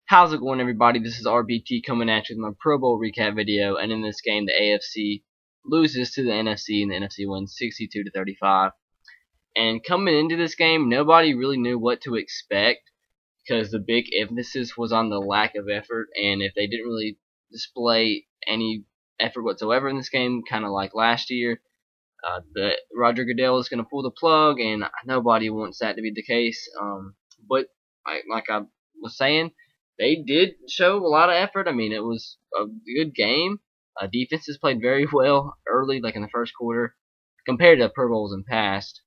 How's it going, everybody? This is RBT coming at you with my Pro Bowl recap video, and in this game the AFC loses to the NFC and the NFC wins 62-35. And coming into this game, nobody really knew what to expect because the big emphasis was on the lack of effort, and if they didn't really display any effort whatsoever in this game, kind of like last year, the Roger Goodell is going to pull the plug, and nobody wants that to be the case. But like I was saying, they did show a lot of effort. I mean, it was a good game. Defenses played very well early, like in the first quarter, compared to Pro Bowls in past.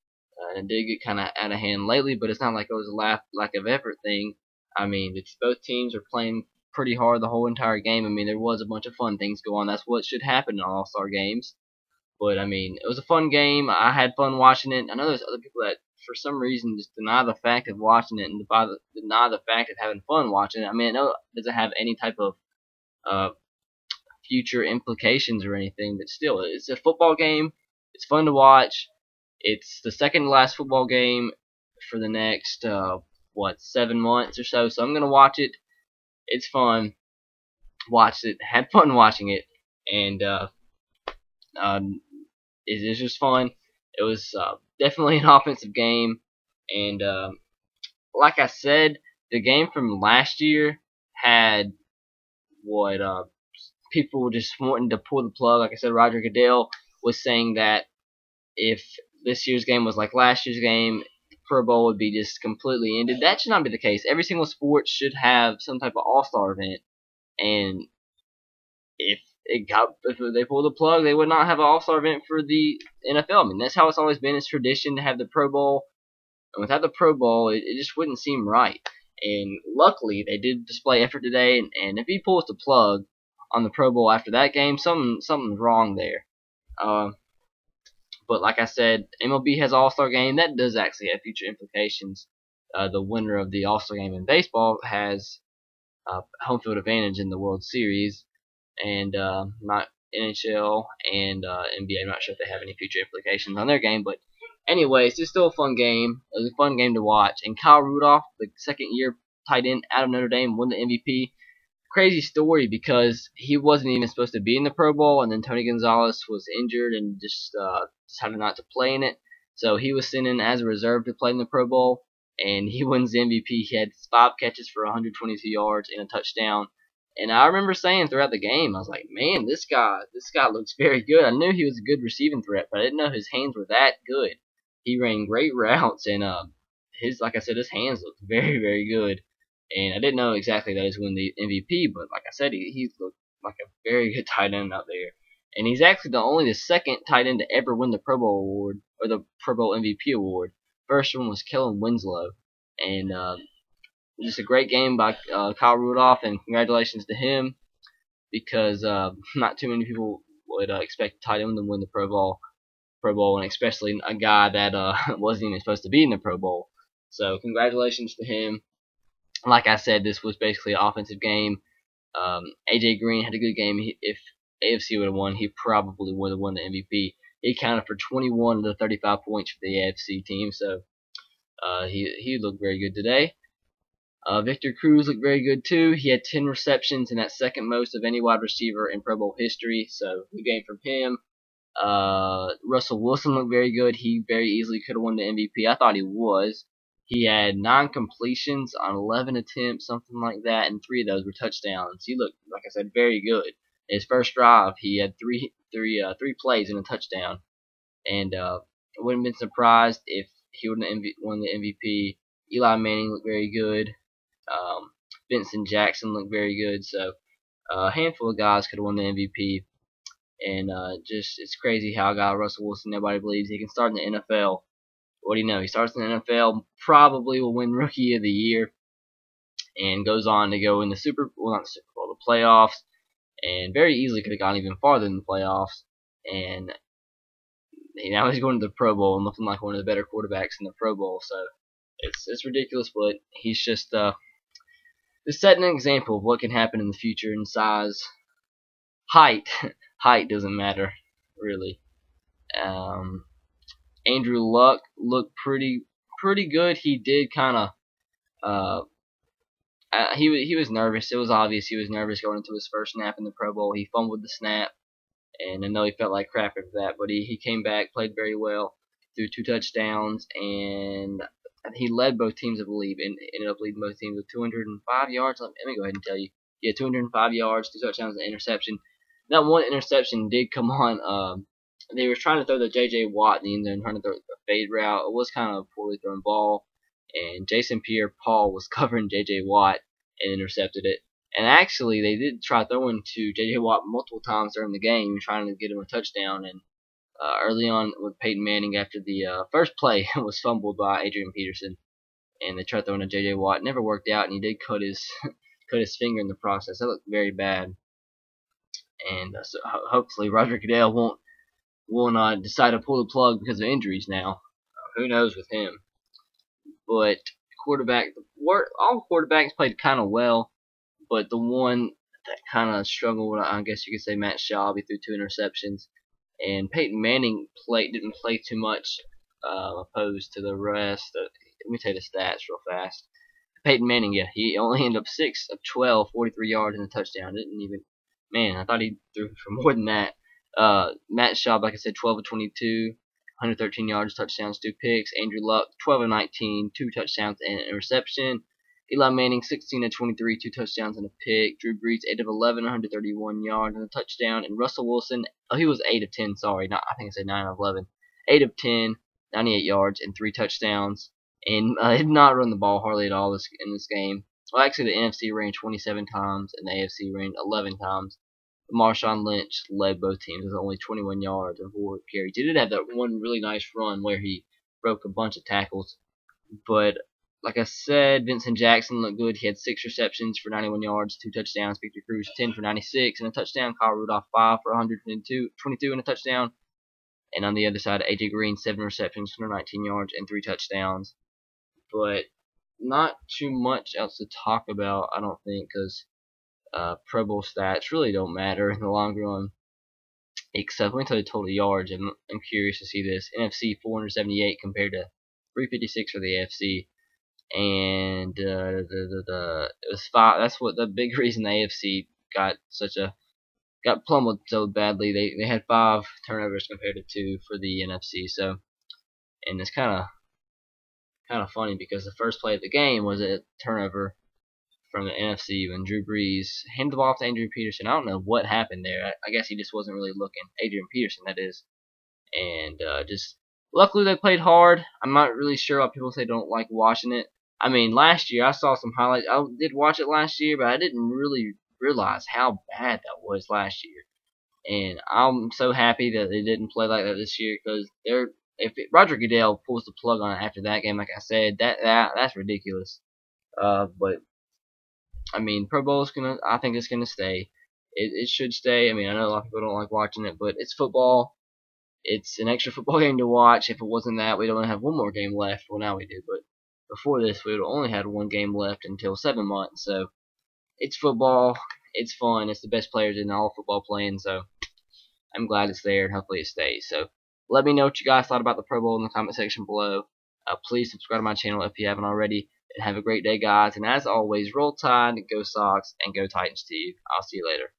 It did get kind of out of hand lately, but it's not like it was a lack of effort thing. I mean, both teams are playing pretty hard the whole entire game. I mean, there was a bunch of fun things go on. That's what should happen in All-Star games. But, I mean, it was a fun game. I had fun watching it. I know there's other people that, for some reason, just deny the fact of watching it and deny the fact of having fun watching it. I mean, I know it doesn't have any type of future implications or anything, but still, it's a football game. It's fun to watch. It's the second to last football game for the next, 7 months or so. So I'm going to watch it. It's fun. Watched it. Had fun watching it. And, it's just fun. It was definitely an offensive game, and like I said, the game from last year had what people were just wanting to pull the plug. Like I said, Roger Goodell was saying that if this year's game was like last year's game, the Pro Bowl would be just completely ended. That should not be the case. Every single sport should have some type of all-star event, and if they pull the plug, they would not have an all-star event for the NFL. I mean, that's how it's always been. It's tradition to have the Pro Bowl, and without the Pro Bowl, it just wouldn't seem right. And luckily, they did display effort today. And if he pulls the plug on the Pro Bowl after that game, something's wrong there. But like I said, MLB has All-Star Game. That does actually have future implications. The winner of the All-Star Game in baseball has home field advantage in the World Series. And not NHL and NBA. I'm not sure if they have any future implications on their game, but anyways, it's still a fun game. It was a fun game to watch. And Kyle Rudolph, the second-year tight end out of Notre Dame, won the MVP. Crazy story because he wasn't even supposed to be in the Pro Bowl, and then Tony Gonzalez was injured and just decided not to play in it. So he was sent in as a reserve to play in the Pro Bowl, and he wins the MVP. He had 5 catches for 122 yards and a touchdown. And I remember saying throughout the game, I was like, man, this guy looks very good. I knew he was a good receiving threat, but I didn't know his hands were that good. He ran great routes, and like I said, his hands looked very, very good. And I didn't know exactly that he was winning the MVP, but like I said, he looked like a very good tight end out there. And he's actually only the second tight end to ever win the Pro Bowl award, or the Pro Bowl MVP award. First one was Kellen Winslow. And just a great game by Kyle Rudolph, and congratulations to him, because not too many people would expect tight end to win the Pro Bowl, and especially a guy that wasn't even supposed to be in the Pro Bowl. So congratulations to him. Like I said, this was basically an offensive game. AJ Green had a good game. If AFC would have won, he probably would have won the MVP. He accounted for 21 of the 35 points for the AFC team, so he looked very good today. Victor Cruz looked very good too. He had 10 receptions, and that's second most of any wide receiver in Pro Bowl history. So good game from him. Russell Wilson looked very good. He very easily could have won the MVP. I thought he was. He had 9 completions on 11 attempts, something like that, and 3 of those were touchdowns. He looked, like I said, very good. In his first drive, he had three plays and a touchdown, and I wouldn't have been surprised if he wouldn't have won the MVP. Eli Manning looked very good. Vincent Jackson looked very good. So a handful of guys could have won the MVP. And it's crazy how a guy Russell Wilson, nobody believes he can start in the NFL. What do you know? He starts in the NFL, probably will win Rookie of the Year, and goes on to go in the the playoffs, and very easily could have gone even farther in the playoffs. And now he's going to the Pro Bowl and looking like one of the better quarterbacks in the Pro Bowl. So it's ridiculous, but he's just setting an example of what can happen in the future in size. Height doesn't matter, really. Andrew Luck looked pretty good. He did kind of he was nervous. It was obvious he was nervous going into his first snap in the Pro Bowl. He fumbled the snap, and I know he felt like crap after that. But he came back, played very well, threw 2 touchdowns, and he led both teams, I believe, and ended up leading both teams with 205 yards. Let me go ahead and tell you. Yeah, 205 yards, 2 touchdowns, and an interception. That one interception did come on. They were trying to throw the J.J. Watt in the end zone, trying to throw a fade route. It was kind of a poorly thrown ball, and Jason Pierre-Paul was covering J.J. Watt and intercepted it. And actually, they did try throwing to J.J. Watt multiple times during the game, trying to get him a touchdown. And early on with Peyton Manning, after the first play was fumbled by Adrian Peterson, and they tried throwing to J.J. Watt. It never worked out, and he did cut his cut his finger in the process. That looked very bad. And so hopefully Roger Goodell won't decide to pull the plug because of injuries now. Who knows with him? But all quarterbacks played kind of well, but the one that kind of struggled, I guess you could say, Matt Schaub. He threw 2 interceptions, and Peyton Manning didn't play too much opposed to the rest. Let me tell you the stats real fast. Peyton Manning, yeah, he only ended up 6 of 12, 43 yards and a touchdown. Didn't even, man, I thought he threw for more than that. Matt Schaub, like I said, 12 of 22, 113 yards, touchdowns, 2 picks. Andrew Luck, 12 of 19, 2 touchdowns and an interception. Eli Manning, 16 of 23, 2 touchdowns and a pick. Drew Brees, 8 of 11, 131 yards and a touchdown. And Russell Wilson, he was 8 of 10, sorry, I think I said 9 of 11. 8 of 10, 98 yards and 3 touchdowns. And did not run the ball hardly at all in this game. Well, actually, the NFC ran 27 times, and the AFC ran 11 times. Marshawn Lynch led both teams with only 21 yards and 4 carries. He did have that one really nice run where he broke a bunch of tackles. But, like I said, Vincent Jackson looked good. He had 6 receptions for 91 yards, 2 touchdowns. Victor Cruz, 10 for 96 and a touchdown. Kyle Rudolph, 5 for 122 and a touchdown. And on the other side, A.J. Green, 7 receptions, 119 yards, and 3 touchdowns. But not too much else to talk about, I don't think, because Pro Bowl stats really don't matter in the long run. Except, let me tell you total yards. I'm curious to see this. NFC 478 compared to 356 for the AFC, and it was 5. That's what the big reason the AFC got plummeled so badly. They had 5 turnovers compared to 2 for the NFC. So, and it's kind of funny because the first play of the game was a turnover from the NFC when Drew Brees handed the ball off to Adrian Peterson. I don't know what happened there. I guess he just wasn't really looking. Adrian Peterson, that is. And just luckily they played hard. I'm not really sure why people say don't like watching it. I mean, last year I saw some highlights. I did watch it last year, but I didn't really realize how bad that was last year. And I'm so happy that they didn't play like that this year because if Roger Goodell pulls the plug on it after that game, like I said, that's ridiculous. But I mean, Pro Bowl I think it's gonna stay. It should stay. I mean, I know a lot of people don't like watching it, but it's football. It's an extra football game to watch. If it wasn't that, we'd only have one more game left. Well, now we do, but before this, we would only had one game left until 7 months. So it's football. It's fun. It's the best players in all football playing. So I'm glad it's there, and hopefully it stays. So let me know what you guys thought about the Pro Bowl in the comment section below. Please subscribe to my channel if you haven't already. And have a great day, guys. And as always, roll Tide, go Sox, and go Titans to you. I'll see you later.